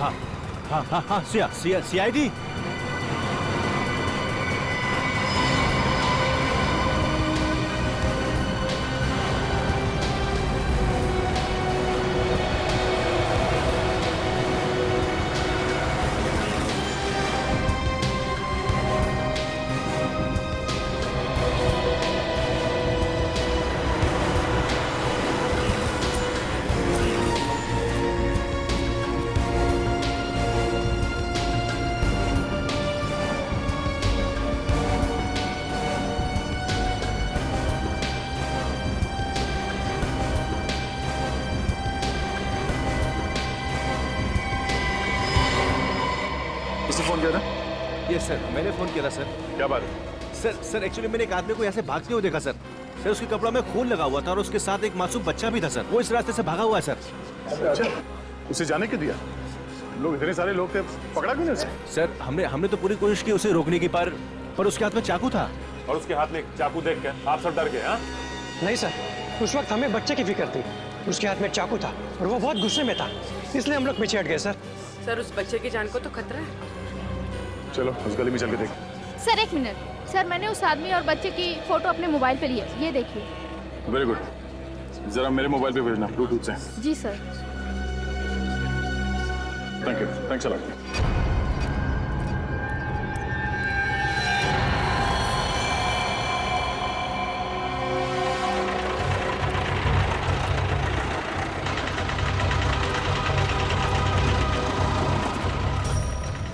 हाँ हाँ हाँ हाँ, CID। किसने फोन किया था? यस सर, मैंने फोन किया था सर। क्या बात है? सर एक्चुअली मैंने एक आदमी को यहाँ से भागते हुए देखा सर। सर उसके कपड़ों में खून लगा हुआ था और उसके साथ एक मासूम बच्चा भी था सर। वो इस रास्ते से भागा हुआ है सर। अच्छा, उसे जाने क्यों दिया? लोग इतने सारे लोग थे, पकड़ा क्यों नहीं उसे? सर हमने तो पूरी कोशिश की उसे रोकने की, पर उसके हाथ में चाकू था। और उसके हाथ में चाकू देख के आप सब डर गए? हाँ नहीं सर, उस वक्त हमें बच्चे की फिक्र थी। उसके हाथ में चाकू था और वो बहुत गुस्से में था, इसलिए हम लोग पीछे हट गए सर। सर उस बच्चे की जान को तो खतरा है। चलो उस गली में चल के देख। सर एक मिनट सर, मैंने उस आदमी और बच्चे की फोटो अपने मोबाइल पे ली है, ये देखिए। वेरी गुड, जरा मेरे मोबाइल पे भेजना ब्लूटूथ से। जी sir. Thank you, thanks a lot.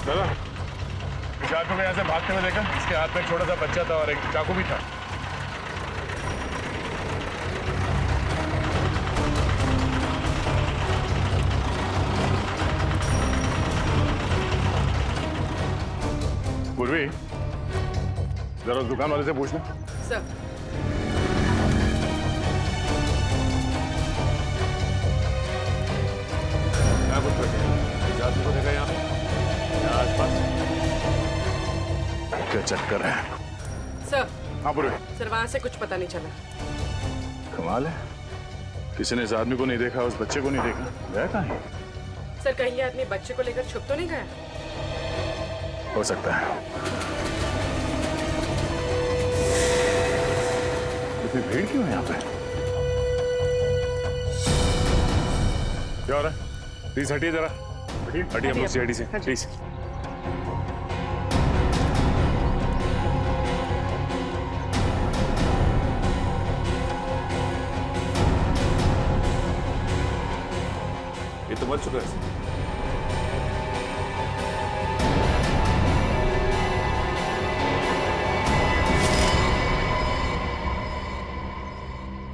दादा, इस आदमी को यहाँ से भागते हुए देखा? इसके हाथ में एक छोटा सा बच्चा था और एक चाकू भी था। पूर्वी, जरा उस दुकान वाले से पूछना। सर क्या कुछ बैठे आदमी को देखा यहाँ आसपास? क्या चक्कर है? सर। हाँ पूर्वी। सर वहां से कुछ पता नहीं चला। कमाल है, किसी ने इस आदमी को नहीं देखा, उस बच्चे को नहीं देखा। गया कहाँ है? सर कहीं ये आदमी बच्चे को लेकर छुप तो नहीं गया? हो सकता है। इतनी भीड़ क्यों है यहाँ पे? क्या हो रहा है? प्लीज हटिए जरा। हटिए हम लोग सीआईडी से, प्लीज। ये तो मर चुका है।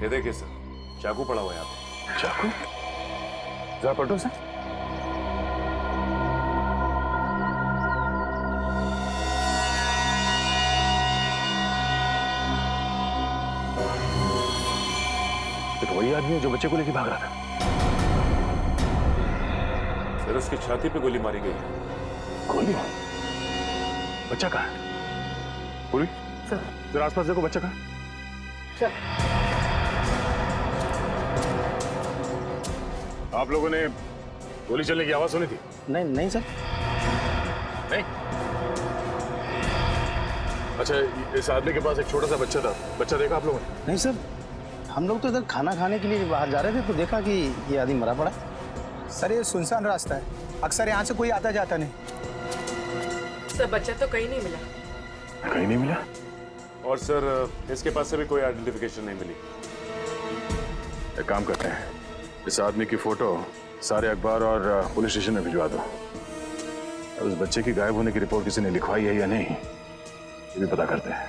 ये देखिए सर, चाकू पड़ा हुआ है यहाँ पे। चाकू? जरा पलटो से। ये तो वही आदमी है जो बच्चे को लेके भाग रहा था। सर उसकी छाती पे गोली मारी गई है। गोली? बच्चा कहाँ है? पूरी सर, जरा आसपास देखो, बच्चा कहाँ? आप लोगों ने गोली चलने की आवाज सुनी थी? नहीं सर। नहीं? अच्छा, इस आदमी के पास एक छोटा सा बच्चा था, बच्चा देखा आप लोगों ने? नहीं सर, हम लोग तो इधर खाना खाने के लिए बाहर जा रहे थे तो देखा कि ये आदमी मरा पड़ा। सर ये सुनसान रास्ता है, अक्सर यहाँ से कोई आता जाता नहीं। सर बच्चा तो कहीं नहीं मिला। कहीं नहीं मिला? और सर इसके पास से भी कोई आइडेंटिफिकेशन नहीं मिली। एक काम करते हैं, इस आदमी की फोटो सारे अखबार और पुलिस स्टेशन में भिजवा दो। और उस बच्चे की गायब होने की रिपोर्ट किसी ने लिखवाई है या नहीं, ये भी पता करते हैं।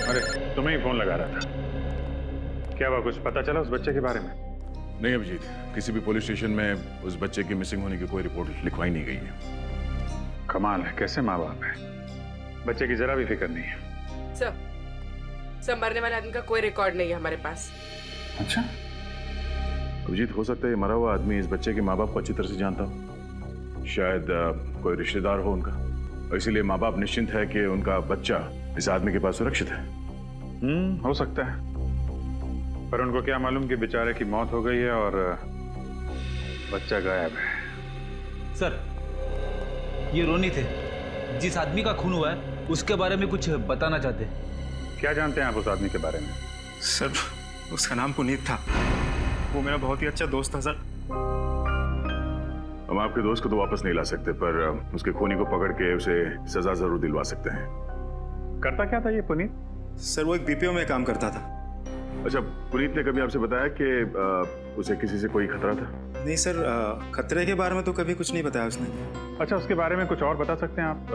अरे तुम्हें ही फोन लगा रहा था, क्या हुआ? कुछ पता चला उस बच्चे के बारे में? नहीं अभिजीत, किसी भी पुलिस स्टेशन में उस बच्चे की मिसिंग होने की कोई रिपोर्ट लिखवाई नहीं गई है। कमाल है, कैसे माँ बाप है, बच्चे की जरा भी फिक्र नहीं है। सर मरने वाले आदमी का कोई रिकॉर्ड नहीं है हमारे पास। अच्छा अभिजीत, हो सकता है ये मरा हुआ आदमी इस बच्चे के माँ बाप को अच्छी तरह से जानता हो। शायद कोई रिश्तेदार हो उनका, इसीलिए माँ बाप निश्चिंत है कि उनका बच्चा इस आदमी के पास सुरक्षित है। हो सकता है, पर उनको क्या मालूम कि बेचारे की मौत हो गई है और बच्चा गायब है। सर, ये रोनी थे, जिस आदमी का खून हुआ है उसके बारे में कुछ बताना चाहते हैं। क्या जानते हैं आप उस आदमी के बारे में? सर, उसका नाम पुनीत था। वो मेरा बहुत ही अच्छा दोस्त था सर। हम आपके दोस्त को तो वापस नहीं ला सकते, पर उसके खूनी को पकड़ के उसे सजा जरूर दिलवा सकते हैं। करता क्या था ये पुनीत? सर, वो एक बीपीओ में काम करता था। अच्छा, पुनीत ने कभी आपसे बताया कि उसे किसी से कोई खतरा था? नहीं सर, खतरे के बारे में तो कभी कुछ नहीं बताया उसने। अच्छा, उसके बारे में कुछ और बता सकते हैं आप?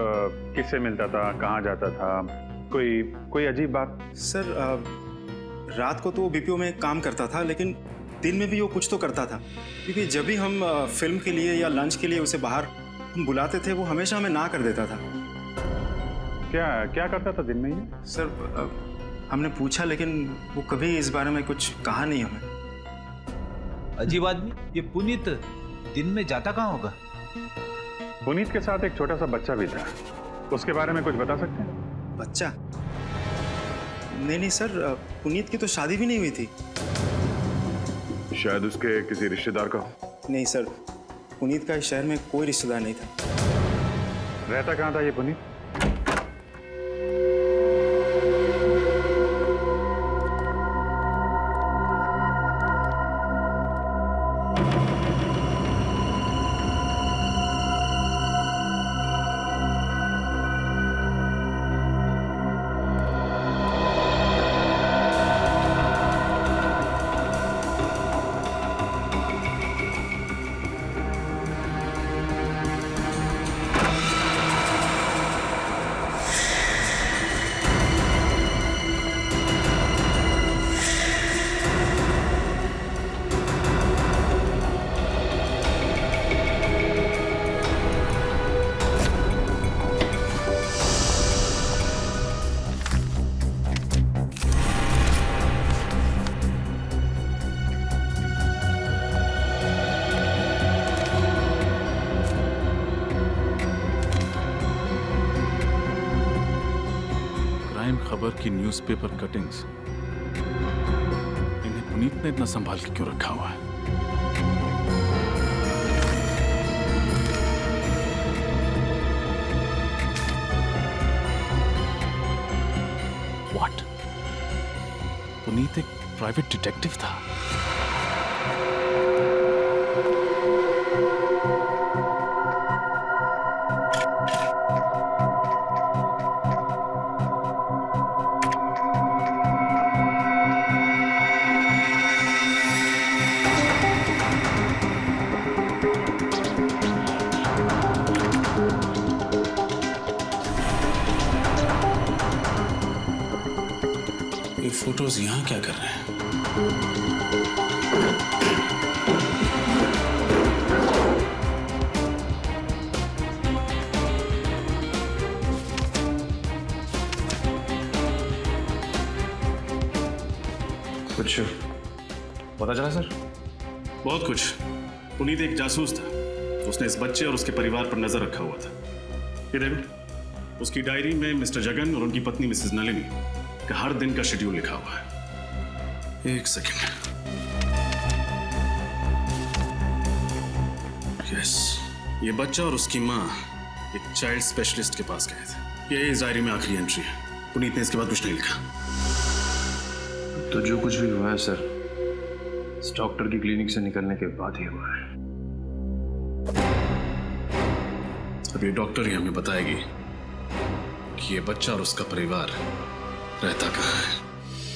किससे मिलता था, कहाँ जाता था, कोई अजीब बात? सर, रात को तो वो बीपीओ में काम करता था, लेकिन दिन में भी वो कुछ तो करता था, क्योंकि जब भी हम फिल्म के लिए या लंच के लिए उसे बाहर हम बुलाते थे, वो हमेशा हमें ना कर देता था। क्या करता था दिन में ये? सर, हमने पूछा, लेकिन वो कभी इस बारे में कुछ कहा नहीं हमें। अजीब आदमी। ये पुनीत दिन में जाता कहाँ होगा? पुनीत के साथ एक छोटा सा बच्चा भी था, उसके बारे में कुछ बता सकते हैं? बच्चा? नहीं सर, पुनीत की तो शादी भी नहीं हुई थी। शायद उसके किसी रिश्तेदार का हो। नहीं सर, पुनीत का इस शहर में कोई रिश्तेदार नहीं था। रहता कहाँ था ये पुनीत? खबर की न्यूज़पेपर कटिंग्स, इन्हें पुनीत ने इतना संभाल के क्यों रखा हुआ है? व्हाट? पुनीत एक प्राइवेट डिटेक्टिव था? ये फोटोज यहाँ क्या कर रहे हैं? कुछ पता चला सर? बहुत कुछ। पुनीत एक जासूस था, उसने इस बच्चे और उसके परिवार पर नजर रखा हुआ था। ये देखो, उसकी डायरी में मिस्टर जगन और उनकी पत्नी मिसेस नलिनी का हर दिन का शेड्यूल लिखा हुआ है। एक सेकेंड। यस, ये बच्चा और उसकी माँ एक चाइल्ड स्पेशलिस्ट के पास गए थे। ये इस डायरी में आखिरी एंट्री है। पुनीत ने इसके बाद कुछ नहीं लिखा। तो जो कुछ भी हुआ है सर, इस डॉक्टर की क्लिनिक से निकलने के बाद ही हुआ है। अब ये डॉक्टर ही हमें बताएगी कि ये बच्चा और उसका परिवार रहता कहाँ है।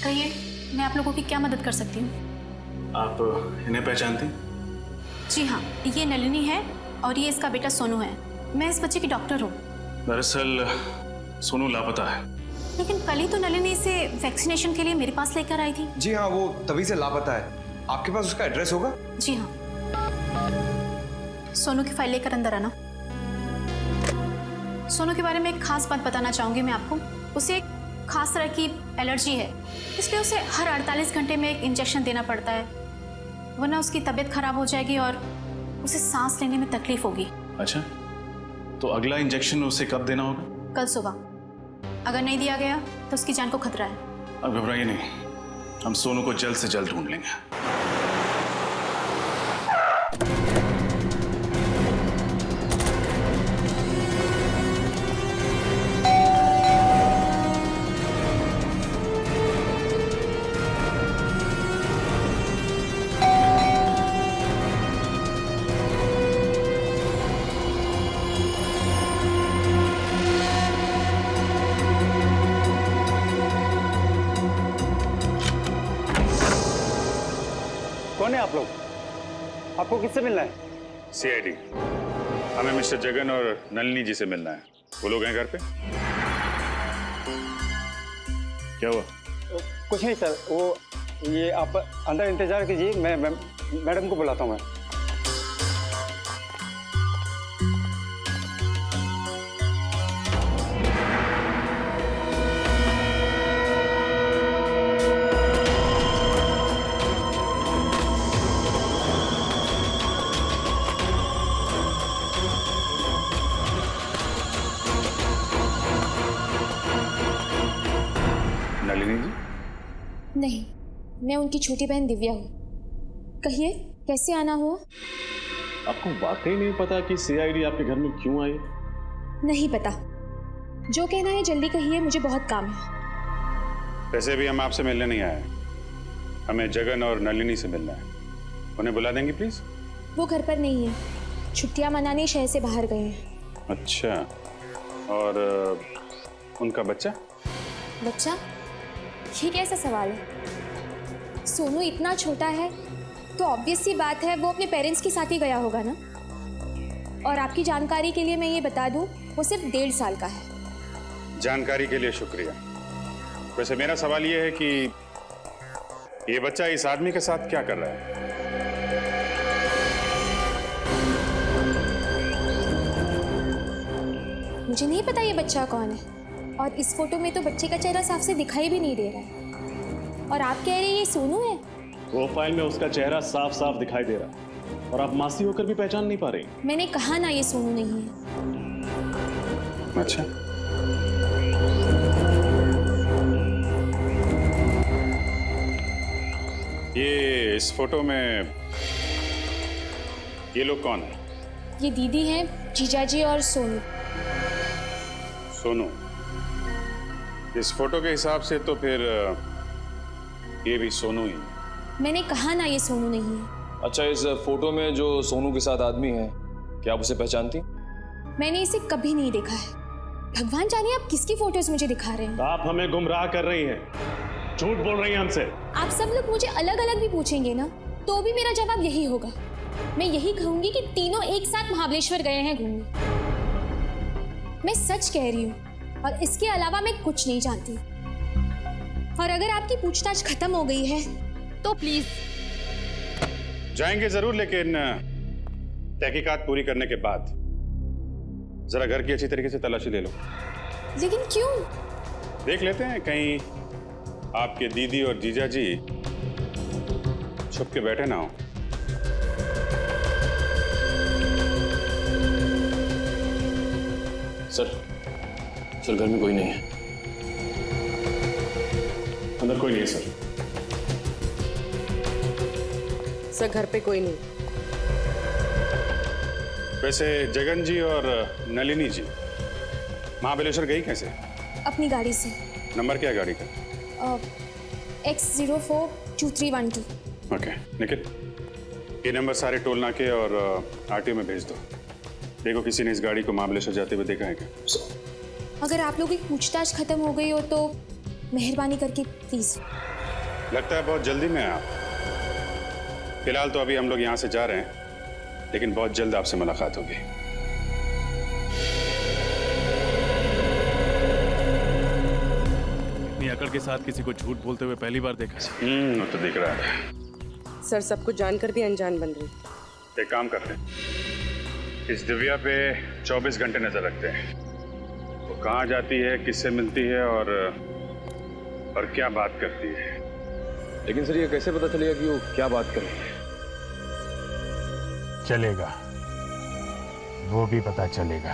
कहिए, मैं आप लोगों की क्या मदद कर सकती हूँ? आप इन्हें पहचानती? जी हाँ, ये नलिनी है और ये इसका बेटा सोनू है। मैं इस बच्चे की डॉक्टर हूँ। दरअसल सोनू लापता है। लेकिन कल ही तो नलिनी इसे वैक्सीनेशन के लिए मेरे पास लेकर आई थी। जी हाँ, वो तभी से लापता है। आपके पास उसका एड्रेस होगा? जी हाँ। सोनू की फाइल लेकर अंदर आना। सोनू के बारे में एक खास बात बताना चाहूंगी मैं आपको। उसे एक खास तरह की एलर्जी है, इसलिए उसे हर 48 घंटे में एक इंजेक्शन देना पड़ता है, वरना उसकी तबीयत खराब हो जाएगी और उसे सांस लेने में तकलीफ होगी। अच्छा, तो अगला इंजेक्शन उसे कब देना होगा? कल सुबह। अगर नहीं दिया गया तो उसकी जान को खतरा है। अब घबराइए नहीं, हम सोनू को जल्द से जल्द ढूंढ लेंगे। कौन है आप लोग? आपको किससे मिलना है? सीआईडी। हमें मिस्टर जगन और नलिनी जी से मिलना है। वो लोग हैं घर पे? क्या हुआ? कुछ नहीं सर, वो ये आप अंदर इंतजार कीजिए, मैं मैडम को बुलाता हूँ मैं। नलिनी जी? नहीं, मैं उनकी छोटी बहन दिव्या हूँ। कहिए, कैसे आना हुआ? आपको वाकई नहीं पता कि सीआईडी आपके घर में क्यों आई? नहीं पता। जो कहना है जल्दी कहिए, मुझे बहुत काम है। वैसे भी हम आपसे मिलने नहीं आए, हमें जगन और नलिनी से मिलना है। उन्हें बुला देंगे प्लीज? वो घर पर नहीं है, छुट्टियां मनाने शहर से बाहर गए हैं। अच्छा, और उनका बच्चा? बच्चा? ये कैसा सवाल है? सोनू इतना छोटा है तो ऑब्वियस सी बात है वो अपने पेरेंट्स के साथ ही गया होगा ना। और आपकी जानकारी के लिए मैं ये बता दूं, वो सिर्फ 1.5 साल का है। जानकारी के लिए शुक्रिया। वैसे मेरा सवाल ये है कि ये बच्चा इस आदमी के साथ क्या कर रहा है? मुझे नहीं पता ये बच्चा कौन है, और इस फोटो में तो बच्चे का चेहरा साफ से दिखाई भी नहीं दे रहा है। और आप कह रहे हैं ये सोनू है? प्रोफाइल में उसका चेहरा साफ साफ दिखाई दे रहा है और आप मासी होकर भी पहचान नहीं पा रही। मैंने कहा ना ये सोनू नहीं है। अच्छा, ये इस फोटो में ये लोग कौन है? ये दीदी हैं, जीजाजी और सोनू। सोनू? इस फोटो के हिसाब से तो फिर ये भी सोनू ही है। मैंने कहा ना ये सोनू नहीं है। अच्छा, इस फोटो में जो सोनू के साथ आदमी है, क्या आप उसे पहचानती? मैंने इसे कभी नहीं देखा है। भगवान जाने आप किसकी फोटोज मुझे दिखा रहे हैं। आप हमें गुमराह कर रही हैं, झूठ बोल रही हैं हमसे। आप सब लोग मुझे अलग अलग भी पूछेंगे ना, तो भी मेरा जवाब यही होगा। मैं यही कहूंगी कि तीनों एक साथ महाबलेश्वर गए हैं घूमने। मैं सच कह रही हूँ, और इसके अलावा मैं कुछ नहीं जानती। और अगर आपकी पूछताछ खत्म हो गई है तो प्लीज। जाएंगे जरूर, लेकिन तहकीकात पूरी करने के बाद जरा घर की अच्छी तरीके से तलाशी ले लो। लेकिन क्यों? देख लेते हैं कहीं आपके दीदी और जीजा जी छुप के बैठे ना हो। सर घर में कोई नहीं है। अंदर कोई नहीं है सर। सर घर पे कोई नहीं। वैसे जगन जी और नलिनी जी महाबलेश्वर गई कैसे? अपनी गाड़ी से। नंबर क्या है गाड़ी का? X042312। ओके, निखिल ये नंबर सारे टोल नाके और आरटीओ में भेज दो। देखो किसी ने इस गाड़ी को महाबलेश्वर जाते हुए देखा है क्या? अगर आप लोगों की पूछताछ खत्म हो गई हो तो मेहरबानी करके प्लीज। लगता है बहुत जल्दी में हैं आप। फिलहाल तो अभी हम लोग यहाँ से जा रहे हैं, लेकिन बहुत जल्द आपसे मुलाकात होगी। इतनी अकड़ के साथ किसी को झूठ बोलते हुए पहली बार देखा। वो तो दिख रहा है। सर सब कुछ जानकर भी अनजान बन रही। एक काम करते हैं, इस दिव्या पे 24 घंटे नजर रखते हैं। वो कहाँ जाती है, किससे मिलती है और क्या बात करती है। लेकिन सर ये कैसे पता चलेगा कि वो क्या बात कर रही है? चलेगा, वो भी पता चलेगा।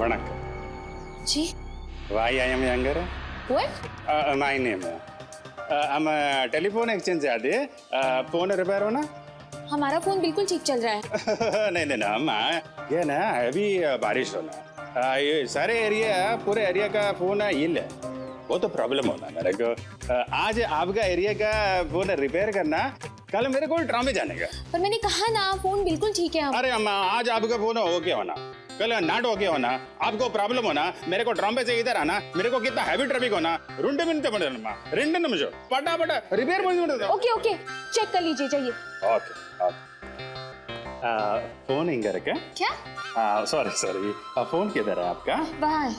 Vanakkam. जी Why I am younger? What? My name. I'm a telephone exchange आदि फोन रिपेयर होना? हमारा फोन बिल्कुल ठीक चल रहा है। नहीं नहीं ना अम्मा, ये ना अभी बारिश होना, ये सारे एरिया पूरे एरिया का फोन हिल है, वो तो प्रॉब्लम होना मेरे को। आज आपका एरिया का फोन रिपेयर करना, कल मेरे को ट्राम में जाने का। पर मैंने कहा ना फोन बिल्कुल ठीक है। अरे अम्मा, आज आपका फोन ओके होना, कल नाट ओके होना, आपको प्रॉब्लम होना, मेरे को ट्राम से इधर आना, मेरे को कितना हैवी ट्रैफिक होना, रुंडे मिनट पड़े अम्मा, रेंडे निमिषो पटापट रिपेयर कर दो। ओके ओके, चेक कर लीजिए, जाइए। Okay okay. फोन इंगर का क्या? सॉरी सॉरी, फोन किधर है आपका? वहाँ है।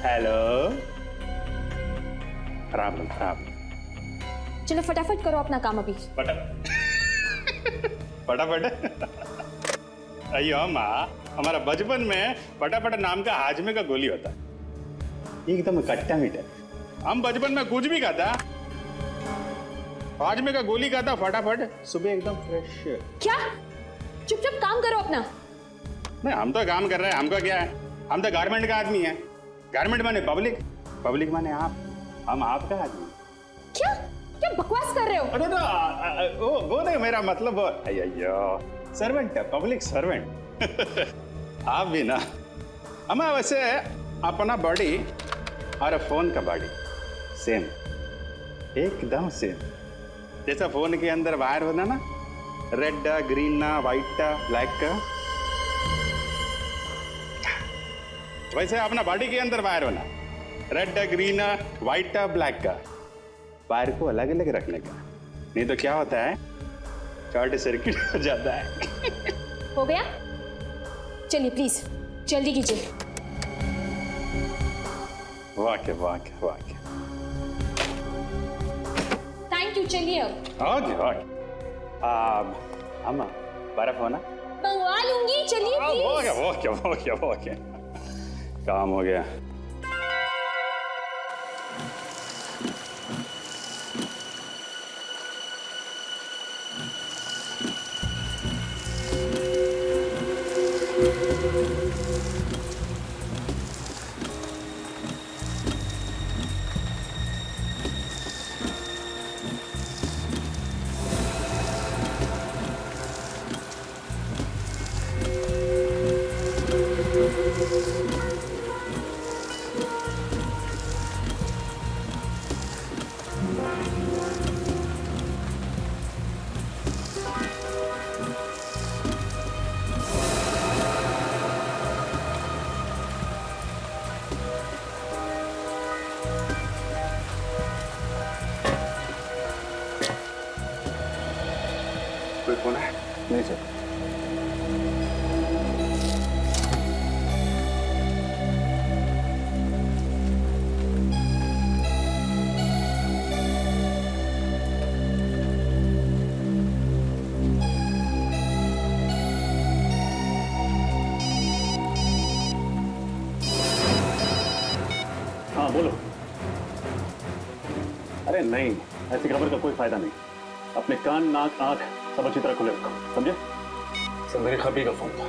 Hello, problem. चलो फटाफट करो अपना काम अभी। फटाफट। अयो अम्मा, हमारा बचपन में फटाफट नाम का हाजमे का गोली होता, एकदम खट्टा मीठा। हम बचपन में कुछ भी खाता, हाजमे का गोली खाता, फटाफट सुबह एकदम फ्रेश। क्या? चुपचाप काम करो अपना। नहीं, हम तो काम कर रहे हैं, हमको क्या है, हम तो गारमेंट का आदमी है। गारमेंट माने पब्लिक, पब्लिक माने आप, हम आपका आदमी। क्या क्या बकवास कर रहे हो? अरे वो नहीं, मेरा मतलब अयो सर्वेंट है, पब्लिक सर्वेंट। आप भी ना हमें वैसे अपना बॉडी और फोन का बॉडी सेम, एकदम सेम। जैसा फोन के अंदर वायर होना ना, रेड ग्रीन व्हाइट ब्लैक का, वैसे अपना बॉडी के अंदर वायर होना, रेड ग्रीन व्हाइट ब्लैक का। वायर को अलग अलग रखने का, नहीं तो क्या होता है, शॉर्ट सर्किट हो जाता है। हो गया? चलिए प्लीज जल्दी कीजिए। वाक्य वाक्य वाक्य। थैंक यू, चलिए अब। Okay okay. अम्मा बर्फ होना? मंगवा लूंगी, चलिए please. Okay okay okay okay, काम हो गया। कोई फोन है? नहीं सर। हाँ बोलो। अरे नहीं, ऐसी खबर का कोई फायदा नहीं। अपने कान नाक आंख सब अच्छी तरह खुले रखो, समझे? सर मेरे खबी का फोन था,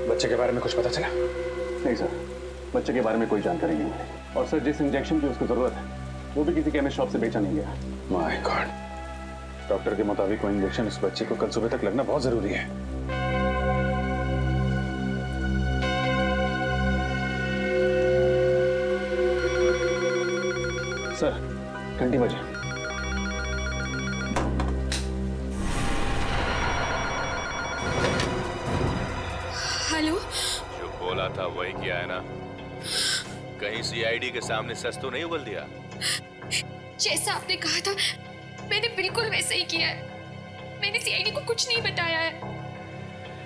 बच्चे के बारे में कुछ पता चला? नहीं सर, बच्चे के बारे में कोई जानकारी नहीं मिली। और सर जिस इंजेक्शन की उसको जरूरत है वो भी किसी केमिस्ट शॉप से बेचा नहीं गया। माय गॉड, डॉक्टर के मुताबिक वो इंजेक्शन उस बच्चे को कल सुबह तक लगना बहुत जरूरी है। सर घंटी बजे। हेलो। जो बोला था वही किया है ना? कहीं सीआईडी के सामने सच तो नहीं उगल दिया? जैसा आपने कहा था मैंने बिल्कुल वैसा ही किया है। मैंने सीआईडी को कुछ नहीं बताया है।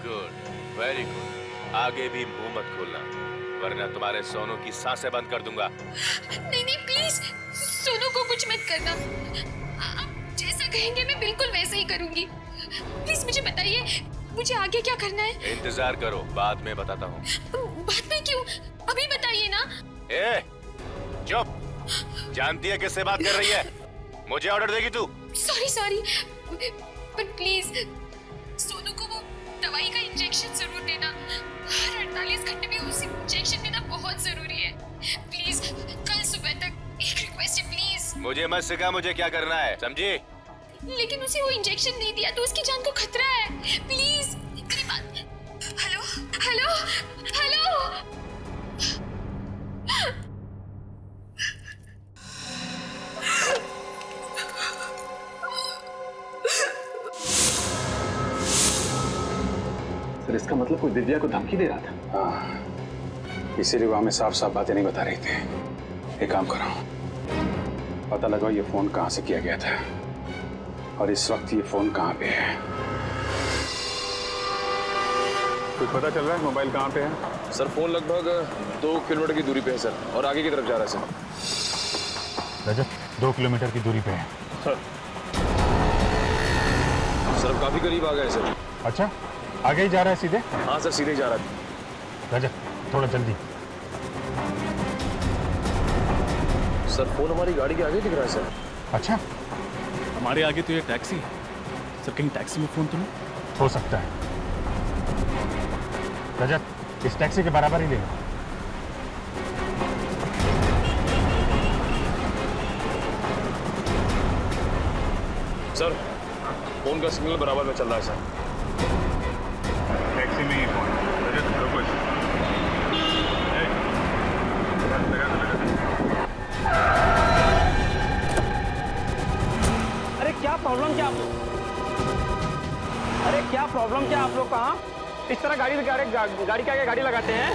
Good, very good. आगे भी मुंह मत खोलना, वरना तुम्हारे सोनू की सांसें बंद कर दूंगा। नहीं नहीं प्लीज, सोनू को कुछ मत करना। आप जैसा कहेंगे मैं बिल्कुल वैसे ही करूंगी। प्लीज मुझे बताइए, मुझे आगे क्या करना है? इंतजार करो, बाद में बताता हूँ। बाद में क्यों? अभी बताइए ना। ए, चुप। जानती है किससे बात कर रही है? मुझे ऑर्डर देगी तू? सॉरी बट प्लीज सोनू को वो दवाई का इंजेक्शन जरूर देना। हर 48 घंटे में उसे इंजेक्शन देना बहुत जरूरी है। प्लीज कल सुबह तक। एक रिक्वेस्ट है प्लीज। मुझे मत सिखा मुझे क्या करना है, समझी? लेकिन उसे वो इंजेक्शन नहीं दिया तो उसकी जान को खतरा है। प्लीज मेरी बात। Hello hello hello. सर इसका मतलब कोई दिव्या को धमकी दे रहा था? हाँ, इसीलिए वो हमें साफ साफ बातें नहीं बता रही थी। एक काम करो, पता लगाओ ये फोन कहाँ से किया गया था और इस वक्त ये फोन कहाँ पे है। कुछ पता चल रहा है मोबाइल कहाँ पे है? सर फोन लगभग 2 किलोमीटर की दूरी पे है सर, और आगे की तरफ जा रहा है सर। रजत 2 किलोमीटर की दूरी पे है सर काफी करीब आ गए सर। अच्छा, आगे ही जा रहा है सीधे? हाँ सर सीधे जा रहा है। रजत थोड़ा जल्दी। सर फोन हमारी गाड़ी के आगे दिख रहा है सर। अच्छा, हमारे आगे तो ये टैक्सी है सर, कहीं टैक्सी में फोन तो नहीं हो सकता है? रजत इस टैक्सी के बराबर ही ले लो। सर फोन का सिग्नल बराबर में चल रहा है सर। टैक्सी में ही फोन। रजत रुको। अरे क्या प्रॉब्लम क्या आप लोग? अरे क्या प्रॉब्लम क्या आप लोग? कहाँ इस तरह गाड़ी के आगे गाड़ी लगाते हैं?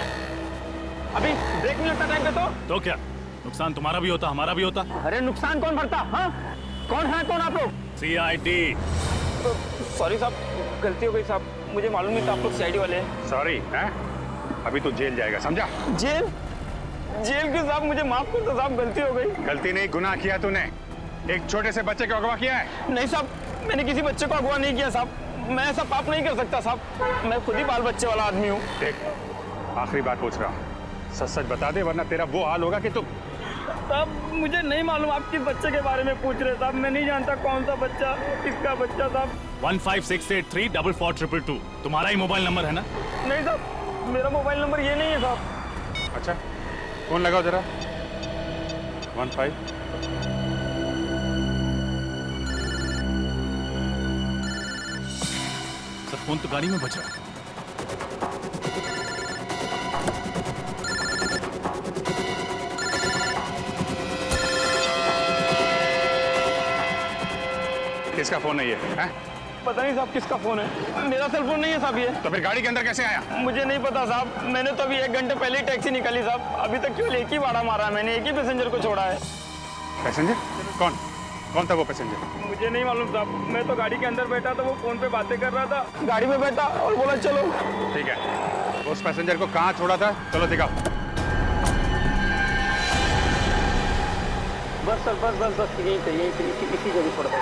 अभी ब्रेक नहीं लगता टाइम पे तो क्या नुकसान तुम्हारा भी होता हमारा भी होता? अरे नुकसान कौन भरता? हाँ कौन है कौन आप लोग? CID। सॉरी साहब, गलती हो गई साहब, मुझे मालूम नहीं था आप लोग CID वाले हैं। सॉरी है, अभी तो जेल जाएगा, समझा? जेल? जेल क्यों साहब? मुझे माफ कर दो साहब, गलती हो गई। गलती नहीं, गुनाह किया तूने। एक छोटे से बच्चे को अगवा किया है। नहीं साहब, मैंने किसी बच्चे को अगवा नहीं किया साहब। मैं ऐसा पाप नहीं कर सकता साहब, मैं खुद ही बाल बच्चे वाला आदमी हूँ। देख, आखिरी बात पूछ रहा हूँ, सच सच बता दे वरना तेरा वो हाल होगा कि तू। साहब मुझे नहीं मालूम आप किस बच्चे के बारे में पूछ रहे साहब, मैं नहीं जानता कौन सा बच्चा, किसका बच्चा साहब। 156834422 तुम्हारा ही मोबाइल नंबर है ना? नहीं साहब, मेरा मोबाइल नंबर ये नहीं है साहब। अच्छा, फोन लगाओ जरा। 15। सर फोन तो गाड़ी में बच रहा है। किसका फोन है ये? हैं? पता नहीं साहब किसका फोन है, मेरा सेल फोन नहीं है साहब ये। तो फिर गाड़ी के अंदर कैसे आया? मुझे नहीं पता साहब, मैंने तो अभी 1 घंटे पहले ही टैक्सी निकाली साहब, अभी तक केवल एक ही भाड़ा मारा है मैंने, एक ही पैसेंजर को छोड़ा है। पैसेंजर? कौन था वो पैसेंजर? मुझे नहीं मालूम साहब, मैं तो गाड़ी के अंदर बैठा था, वो फोन पे बातें कर रहा था, गाड़ी में बैठा और बोला चलो। ठीक है, उस पैसेंजर को कहाँ छोड़ा था? चलो दिखाओ। बस सर बस यही पे इसी जगह छोड़ा था।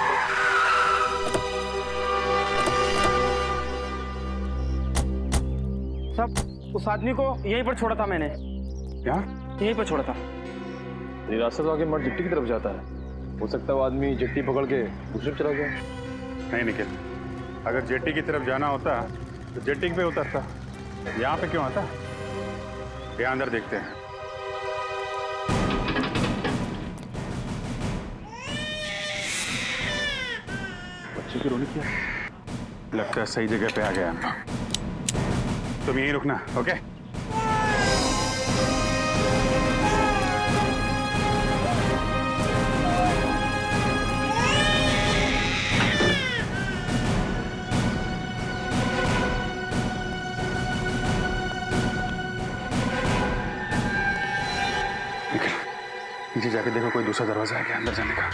साहब उस आदमी को यहीं पर छोड़ा था मैंने। क्या? यहीं पर छोड़ा था। ये रास्ता तो आगे मर्द जेट्टी की तरफ जाता है, हो सकता है वो आदमी जेट्टी पकड़ के दूसरी तरफ चला गया। नहीं निखिल, अगर जेट्टी की तरफ जाना होता तो जेट्टी पे उतरता, यहाँ पे क्यों आता? यहाँ अंदर देखते हैं। बच्चे की रोने क्या? लगता है सही जगह पे आ गया हम लोग। तुम यहीं रुकना, ओके? नीचे जाके देखो कोई दूसरा दरवाजा है क्या अंदर जाने का।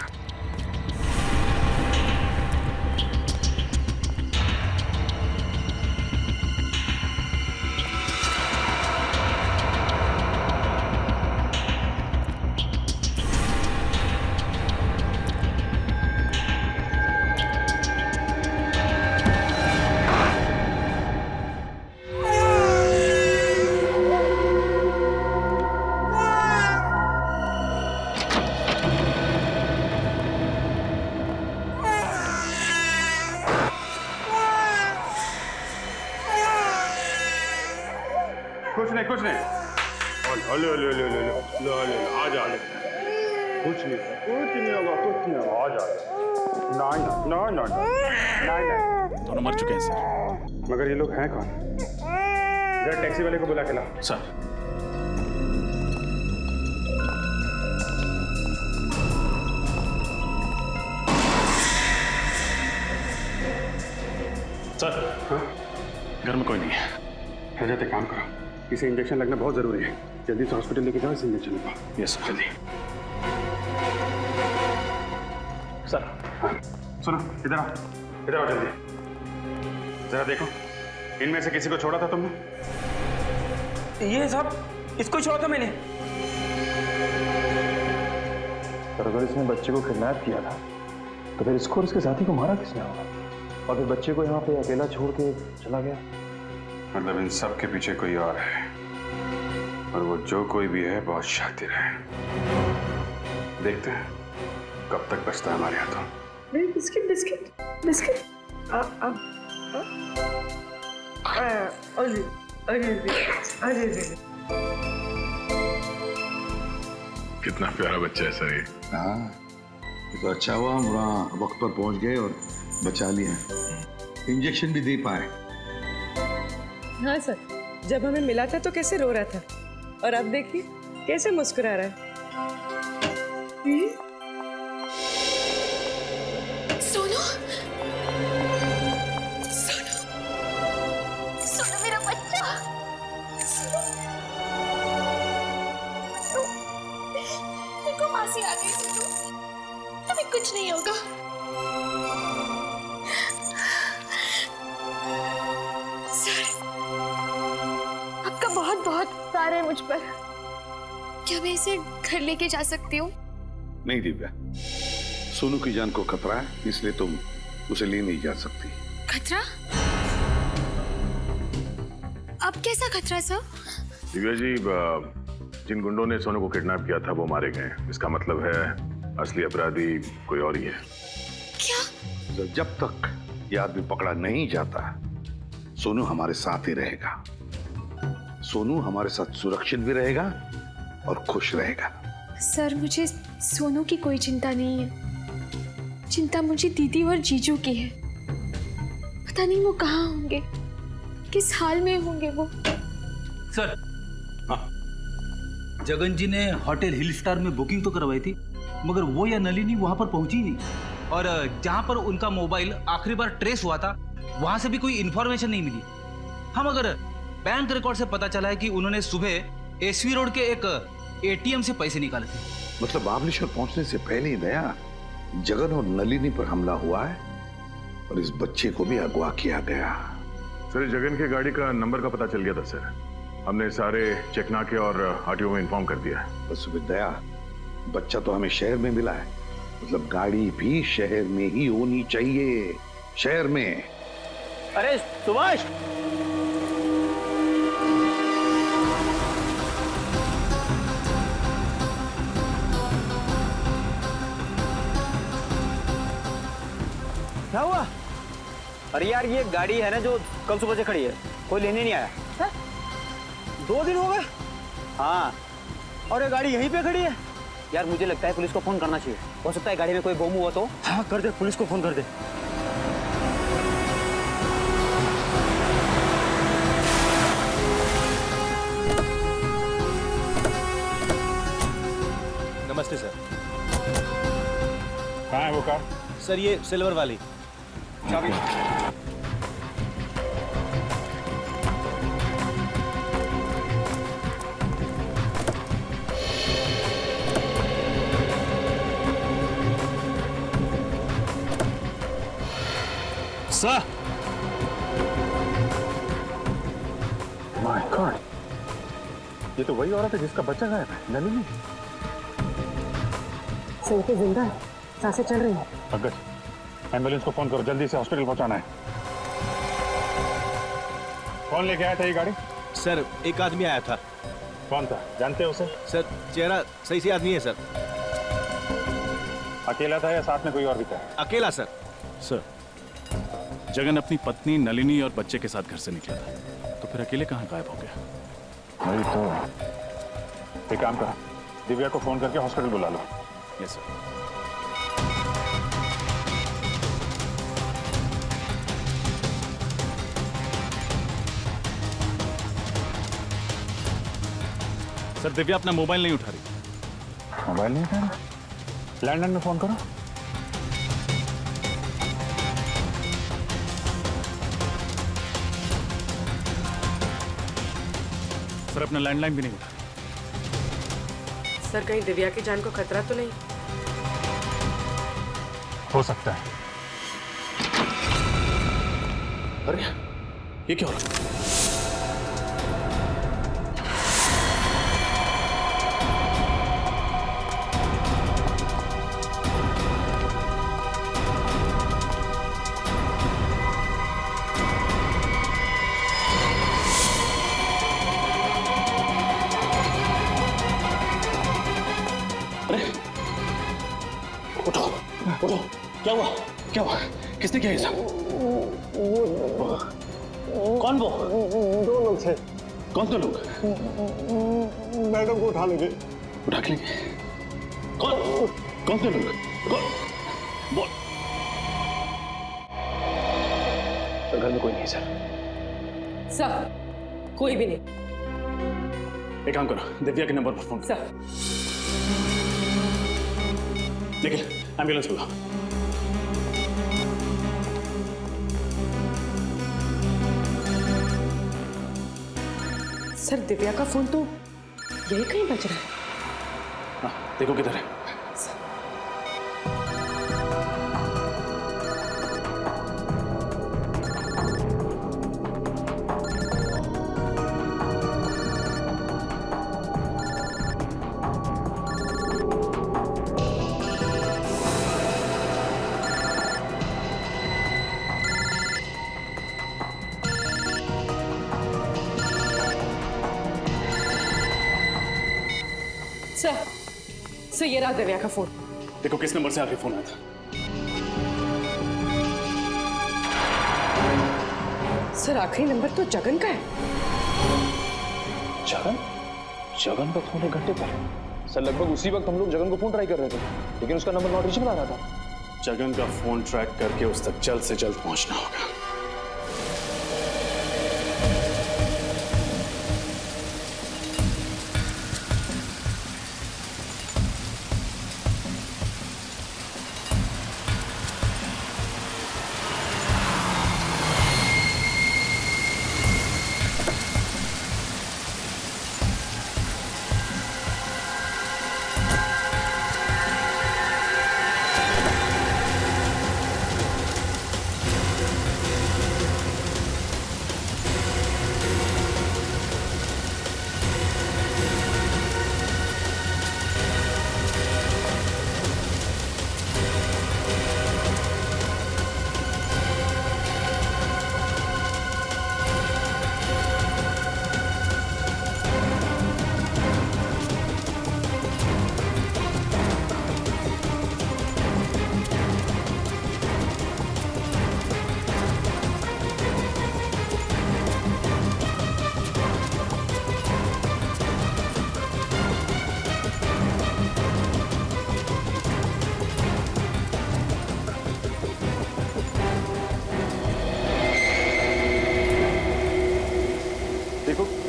कुछ नहीं आ जा कुछ नहीं होगा आ जा ना दोनों मर चुके हैं सर। मगर ये लोग हैं कौन? जरा टैक्सी वाले को बुला के लाओ। सर सर घर में कोई नहीं है। रजत एक काम करो, इसे इंजेक्शन लगना बहुत जरूरी है। जल्दी से हॉस्पिटल लेके जाओ, इसे इंजेक्शन लगवाओ। Yes sir. जल्दी। सर हाँ सुनो, इधर आओ जल्दी। जरा देखो, इनमें से किसी को छोड़ा था तुमने? ये साहब, इसको ही छोड़ा था मैंने। पर अगर इसने बच्चे को किडनैप किया था तो फिर इसको और इसके साथी को मारा किसने होगा? और फिर बच्चे को यहाँ पे अकेला छोड़ के चला गया। मतलब इन सब के पीछे कोई और है, और वो जो कोई भी है बहुत शातिर है। देखते हैं कब तक बचता है हमारे हाथों। बिस्किट बिस्किट बिस्किट कितना प्यारा बच्चा है सर ये। हाँ, ये तो अच्छा हुआ हम वहाँ वक्त पर पहुंच गए और बचा लिया। इंजेक्शन भी दे पाए। हाँ सर, जब हमें मिला था तो कैसे रो रहा था, और अब देखिए कैसे मुस्कुरा रहा है। सोनू, सोनू, सोनू मेरा बच्चा। देखो मासी आ गई। सोनू, अभी कुछ नहीं होगा। आपका बहुत बहुत प्यार है मुझ पर। क्या मैं इसे घर लेके जा सकती हूँ? नहीं दिव्या, सोनू की जान को खतरा है, इसलिए तुम उसे ले नहीं जा सकती। खतरा? अब कैसा खतरा सर? दिव्या जी, जिन गुंडों ने सोनू को किडनैप किया था वो मारे गए। इसका मतलब है असली अपराधी कोई और ही है। क्या? जब तक ये आदमी पकड़ा नहीं जाता, सोनू हमारे साथ ही रहेगा। सोनू हमारे साथ सुरक्षित भी रहेगा और खुश रहेगा। सर, मुझे सोनू की कोई चिंता नहीं है। चिंता मुझे दीदी और जीजू की है। पता नहीं वो कहाँ होंगे, किस हाल में होंगे वो। सर, हाँ, जगन जी ने होटल हिल स्टार में बुकिंग तो करवाई थी, मगर वो या नलिनी वहां पर पहुंची नहीं। और जहां पर उनका मोबाइल आखिरी बार ट्रेस हुआ था, वहां से भी कोई इंफॉर्मेशन नहीं मिली। हम अगर बैंक रिकॉर्ड से पता चला है कि उन्होंने सुबह एसवी रोड के एक एटीएम से पैसे निकाले थे। मतलब महाबलेश्वर पहुंचने से पहले ही दया जगन और नलिनी पर हमला हुआ है और इस बच्चे को भी अगवा किया गया। सर, जगन की गाड़ी का नंबर का पता चल गया था सर। हमने सारे चेकनाके और आरटीओ में इन्फॉर्म कर दिया। बस दया, बच्चा तो हमें शहर में मिला है, मतलब गाड़ी भी शहर में ही होनी चाहिए। शहर में। अरे सुभाष, क्या हुआ? अरे यार, ये गाड़ी है ना जो कल सुबह से खड़ी है, कोई लेने नहीं आया है? 2 दिन हो गए। हाँ, और ये गाड़ी यहीं पे खड़ी है। यार मुझे लगता है पुलिस को फोन करना चाहिए। हो सकता है गाड़ी में कोई बम हुआ तो। हाँ कर दे, पुलिस को फोन कर दे। नमस्ते सर। कहाँ है वो कार? सर, ये सिल्वर वाली। चाबी। सर, माय गॉड, ये तो वही औरत है जिसका बच्चा गायब है, नलिनी। सही जिंदा है, सांसें चल रही हैं। पंकज, एम्बुलेंस को फोन करो, जल्दी से हॉस्पिटल पहुंचाना है। कौन लेके आया था ये गाड़ी? सर, एक आदमी आया था। कौन था, जानते हो उसे? सर, चेहरा सही से आदमी है सर। अकेला था या साथ में कोई और भी था? अकेला सर। सर, जगन अपनी पत्नी नलिनी और बच्चे के साथ घर से निकला था, तो फिर अकेले कहाँ गायब हो गया? वही तो। एक काम कर, दिव्या को फोन करके हॉस्पिटल बुला लो। Yes sir. सर दिव्या अपना मोबाइल नहीं उठा रही। मोबाइल नहीं उठा? लैंडलाइन में फोन करो। सर अपना लैंडलाइन भी नहीं उठा। सर कहीं दिव्या की जान को खतरा तो नहीं? हो सकता है। अरे ये क्या हो रहा है? उठो, क्या हुआ? क्या हुआ? किसने किया ये सब? कौन वो? दो लोग थे। कौन से लोग? मैडम को उठा लेंगे। उठा के लेंगे? कौन से लोग? बोल। घर में कोई नहीं सर। सर कोई भी नहीं। एक काम करो, दिव्या के नंबर पर फोन करो। सर निखिल, एम्बुलेंस बुलाओ। सर दिव्या का फोन तो यही कहीं बज रहा है। हाँ, देखो किधर है। सर ये रहा दिव्या का फोन। देखो किस नंबर से आखिरी फोन आया था। सर आखिरी नंबर तो जगन का है। जगन? जगन का फोन 1 घंटे पर? सर लगभग उसी वक्त हम लोग जगन को फोन ट्राई कर रहे थे, लेकिन उसका नंबर नॉट रीचेबल आ रहा था। जगन का फोन ट्रैक करके उस तक जल्द से जल्द पहुंचना होगा।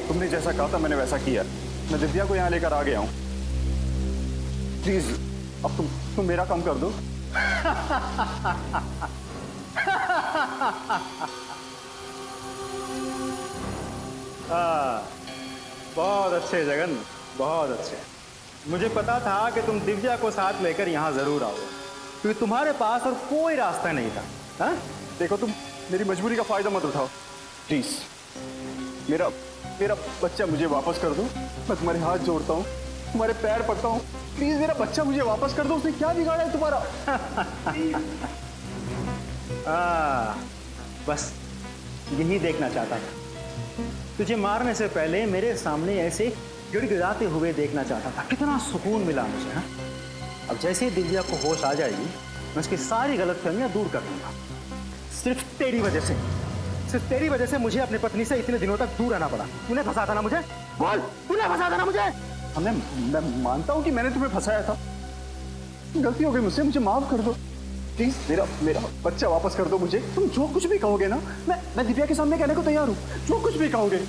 तुमने जैसा कहा था मैंने वैसा किया। मैं दिव्या को यहाँ लेकर आ गया हूँ। प्लीज अब तुम मेरा काम कर दो। बहुत अच्छे जगन, बहुत अच्छे। मुझे पता था कि तुम दिव्या को साथ लेकर यहाँ जरूर आओगे, क्योंकि तुम्हारे पास और कोई रास्ता नहीं था। हाँ? देखो तुम मेरी मजबूरी का फायदा मत उठाओ प्लीज। मेरा बच्चा मुझे वापस कर दो। मैं तुम्हारे हाथ जोड़ता हूँ, तुम्हारे पैर पड़ता हूँ। प्लीज मेरा बच्चा मुझे वापस कर दो। उसने क्या बिगाड़ा है तुम्हारा? बस यही देखना चाहता था। तुझे मारने से पहले मेरे सामने ऐसे गिड़गिड़ाते हुए देखना चाहता था। कितना सुकून मिला मुझे। हाँ? अब जैसे ही दिव्या को होश आ जाएगी, मैं उसकी सारी गलतफहमियां दूर कर दूंगा। सिर्फ तेरी वजह से, सिर्फ तेरी वजह से मुझे अपनी पत्नी से इतने दिनों तक दूर रहना पड़ा। तूने फंसा था ना मुझे, बोल तूने फंसा था ना मुझे। मैं मानता हूँ कि मैंने तुम्हें फंसाया था, गलती हो गई मुझसे, मुझे माफ कर दो प्लीज। मेरा बच्चा वापस कर दो मुझे। तुम जो कुछ भी कहोगे ना, मैं दिव्या के सामने कहने को तैयार हूँ, जो कुछ भी कहोगे।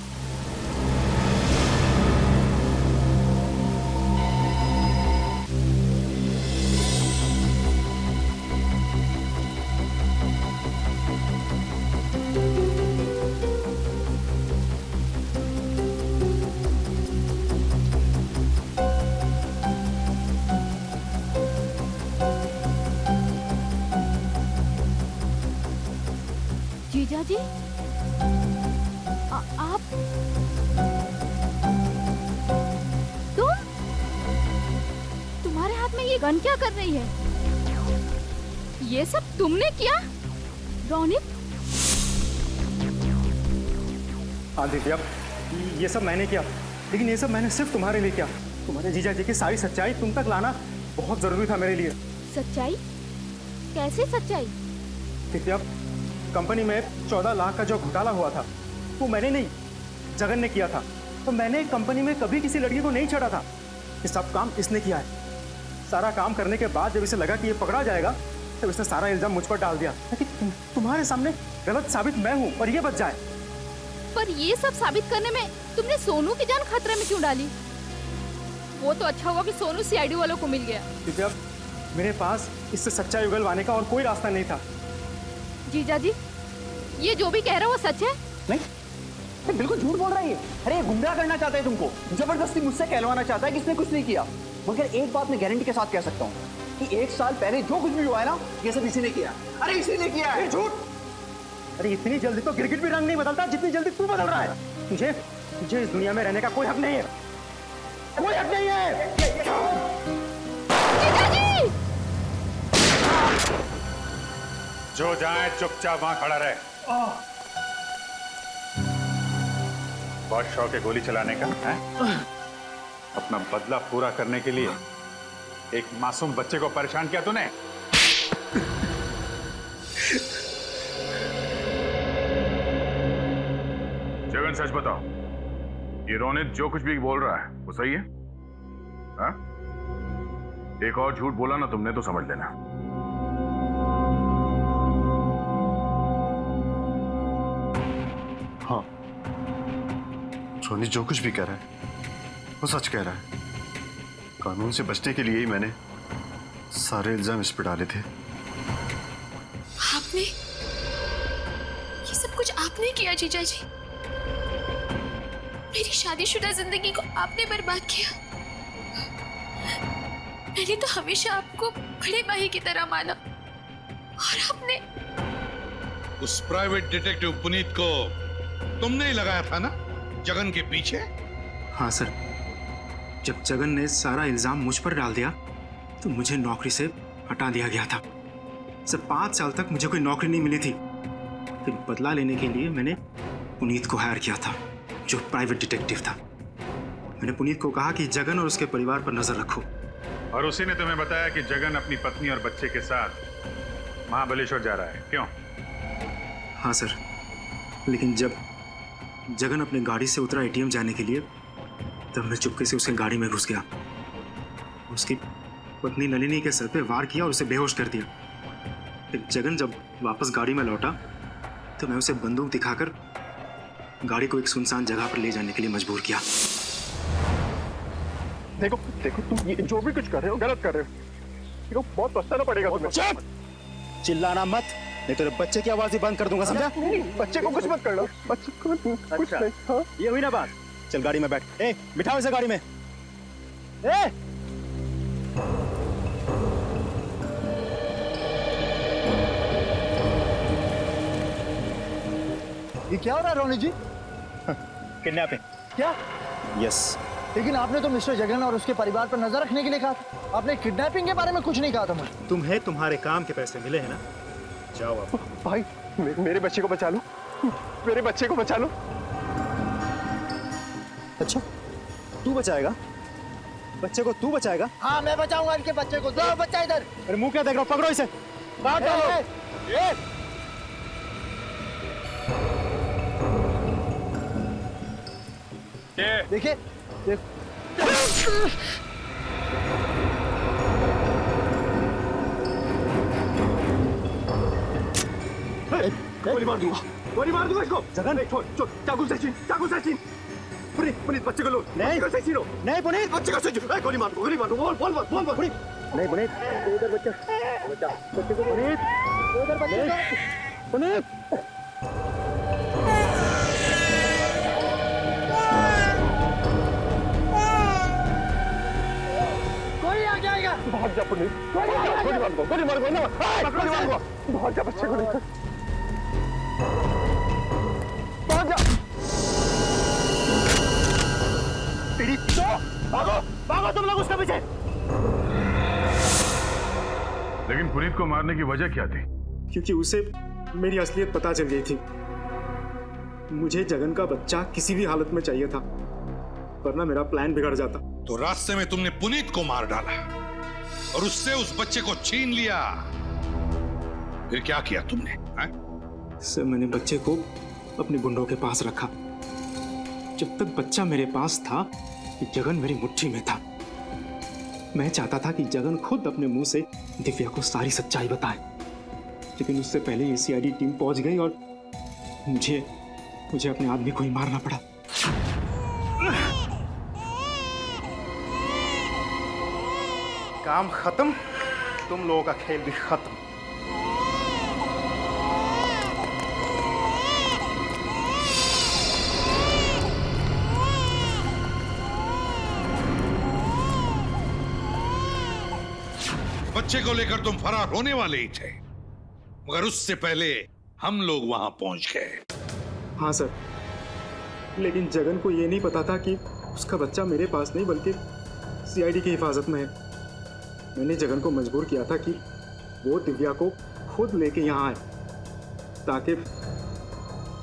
जीजा जी आप तुम्हारे हाथ में ये गन क्या कर रही है? ये सब तुमने किया रोनित? हाँ दिव्या, ये सब मैंने किया, लेकिन ये सब मैंने सिर्फ तुम्हारे लिए किया। तुम्हारे जीजा जी की सारी सच्चाई तुम तक लाना बहुत जरूरी था मेरे लिए। सच्चाई? कैसे सच्चाई? दिव्या, कंपनी में 14 लाख का जो घोटाला हुआ था वो मैंने नहीं, जगन ने किया था। तो मैंने कंपनी में कभी किसी लड़की को नहीं छेड़ा था। ये सब काम इसने किया है। सारा काम करने के बाद जब इसे लगा कि ये पकड़ा जाएगा तब इसने सारा इल्जाम मुझ पर डाल दिया ताकि तुम्हारे सामने गलत साबित मैं हूँ और ये बच जाए। पर ये सब साबित करने में तुमने सोनू की जान खतरे में क्यों डाली? वो तो अच्छा हुआ कि सोनू सीआईडी वालों को मिल गया। दिव्या, मेरे पास इससे सच्चाई उगलवाने का और कोई रास्ता नहीं था। जीजा जी, ये जो भी कह रहा है वो सच है? नहीं, बिल्कुल झूठ बोल रही है। अरे ये गुमराह करना चाहता है तुमको, जबरदस्ती मुझसे कहलवाना चाहता है कि इसने कुछ नहीं किया। मगर एक बात मैं गारंटी के साथ कह सकता हूँ कि 1 साल पहले जो कुछ भी हुआ है ना, ये सब इसी ने किया। अरे इसी ने किया है। झूठ। अरे इतनी जल्दी तो गिरगिट भी रंग नहीं बदलता जितनी जल्दी तू बदल रहा है। तुझे इस दुनिया में रहने का कोई हक नहीं है, कोई हक नहीं है। जीजा जी! जो जाए चुपचाप वहां खड़ा रहे। बहुत शौक है गोली चलाने का है? अपना बदला पूरा करने के लिए एक मासूम बच्चे को परेशान किया तूने। जगन सच बताओ, ये रोनित जो कुछ भी बोल रहा है वो सही है? हा? एक और झूठ बोला ना तुमने तो समझ लेना। हाँ, रोनित जो कुछ भी कह रहा है वो सच कह रहा है। कानून से बचने के लिए ही मैंने सारे इल्जाम इस पर डाले थे। आपने ये सब कुछ आपने किया जीजा जी। मेरी शादीशुदा जिंदगी को आपने बर्बाद किया। मैंने तो हमेशा आपको बड़े भाई की तरह माना और आपने उस प्राइवेट डिटेक्टिव पुनीत को तुमने ही लगाया था ना जगन के पीछे? हाँ सर, जब जगन ने सारा इल्जाम मुझ पर डाल दिया तो मुझे नौकरी से हटा दिया गया था। सर 5 साल तक मुझे कोई नौकरी नहीं मिली थी। फिर बदला लेने के लिए मैंने पुनीत को हायर किया था, जो प्राइवेट डिटेक्टिव था। मैंने पुनीत को कहा कि जगन और उसके परिवार पर नजर रखो। और उसी ने तुम्हें बताया कि जगन अपनी पत्नी और बच्चे के साथ महाबलेश्वर जा रहा है, क्यों? हाँ सर, लेकिन जब जगन अपने गाड़ी से उतरा एटीएम जाने के लिए तब मैं चुपके से उसके गाड़ी में घुस गया। उसकी पत्नी नलिनी के सर पे वार किया और उसे बेहोश कर दिया। फिर जगन जब वापस गाड़ी में लौटा तो मैं उसे बंदूक दिखाकर गाड़ी को एक सुनसान जगह पर ले जाने के लिए मजबूर किया। देखो देखो, तुम ये जो भी कुछ कर रहे हो गलत कर रहे हो। देखो बहुत पछताना पड़ेगा तुम्हें। चुप! चिल्लाना मत, नहीं तो बच्चे की आवाज ही बंद कर दूंगा, समझा? बच्चे को कुछ मत करना। बच्चे को कुछ नहीं। हाँ? ये हुई ना बात। चल गाड़ी में बैठ। बिठाओ इसे गाड़ी में। ये क्या हो रहा है रोनित जी? किडनैपिंग। क्या? यस। लेकिन आपने तो मिस्टर जगन और उसके परिवार पर नजर रखने के लिए कहा था। आपने किडनैपिंग के बारे में कुछ नहीं कहा था मुझे। तुम्हें तुम्हारे काम के पैसे मिले हैं ना, जाओ आप। भाई मेरे बच्चे को बचा लो, मेरे बच्चे को बचा लो। अच्छा, तू बचाएगा? बच्चे को तू बचाएगा? हाँ मैं बचाऊंगा इनके बच्चे को। दो बच्चा इधर। अरे मुंह क्या देख रहा हो? पकड़ो इसे, बाहर डालो। देखिए गोली मार दूंगा इसको। जगन छोड़ छोड़, चाकू से छीन, चाकू से छीन। पुनीत बच्चे को लो, नहीं बच्चे को छीनो। नहीं पुनीत, बच्चे को छीनो। गोली मार दो, बोल पुनीत। नहीं पुनीत, उधर बच्चे को पुनीत, उधर बच्चे को पुनीत। कोई आ जाएगा। भाग जा पुनीत, गोली मार दो, भाग जा बच्चे को लेकर। भाग जा। भागो तुम लोग उसके पीछे। लेकिन पुनीत को मारने की वजह क्या थी? क्योंकि उसे मेरी असलियत पता चल गई थी। मुझे जगन का बच्चा किसी भी हालत में चाहिए था, वरना मेरा प्लान बिगड़ जाता। तो रास्ते में तुमने पुनीत को मार डाला और उससे उस बच्चे को छीन लिया। फिर क्या किया तुमने? सर, मैंने बच्चे को अपने गुंडों के पास रखा। जब तक बच्चा मेरे पास था, जगन मेरी मुट्ठी में था। मैं चाहता था कि जगन खुद अपने मुंह से दिव्या को सारी सच्चाई बताए, लेकिन उससे पहले ये सीआईडी टीम पहुंच गई और मुझे अपने आदमी को ही मारना पड़ा। काम खत्म, तुम लोगों का खेल भी खत्म। बच्चे को लेकर तुम फरार होने वाले ही थे, मगर उससे पहले हम लोग वहां पहुंच गए। हाँ सर, लेकिन जगन को ये नहीं पता था कि उसका बच्चा मेरे पास नहीं बल्कि सीआईडी की हिफाजत में है। मैंने जगन को मजबूर किया था कि वो दिव्या को खुद लेके यहाँ आए, ताकि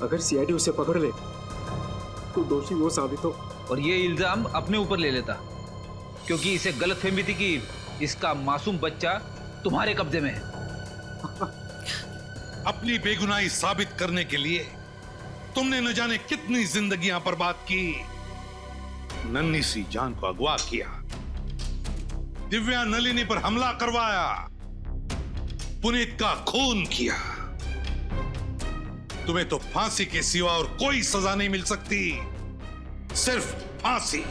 अगर सीआईडी उसे पकड़ ले तो दोषी वो साबित हो। और ये इल्जाम अपने ऊपर ले लेता, क्योंकि इसे गलतफहमी थी कि इसका मासूम बच्चा तुम्हारे कब्जे में है। अपनी बेगुनाही साबित करने के लिए तुमने न जाने कितनी जिंदगियां बर्बाद की। नन्ही सी जान को अगवा किया, दिव्या नलिनी पर हमला करवाया, पुनीत का खून किया। तुम्हें तो फांसी के सिवा और कोई सजा नहीं मिल सकती, सिर्फ फांसी।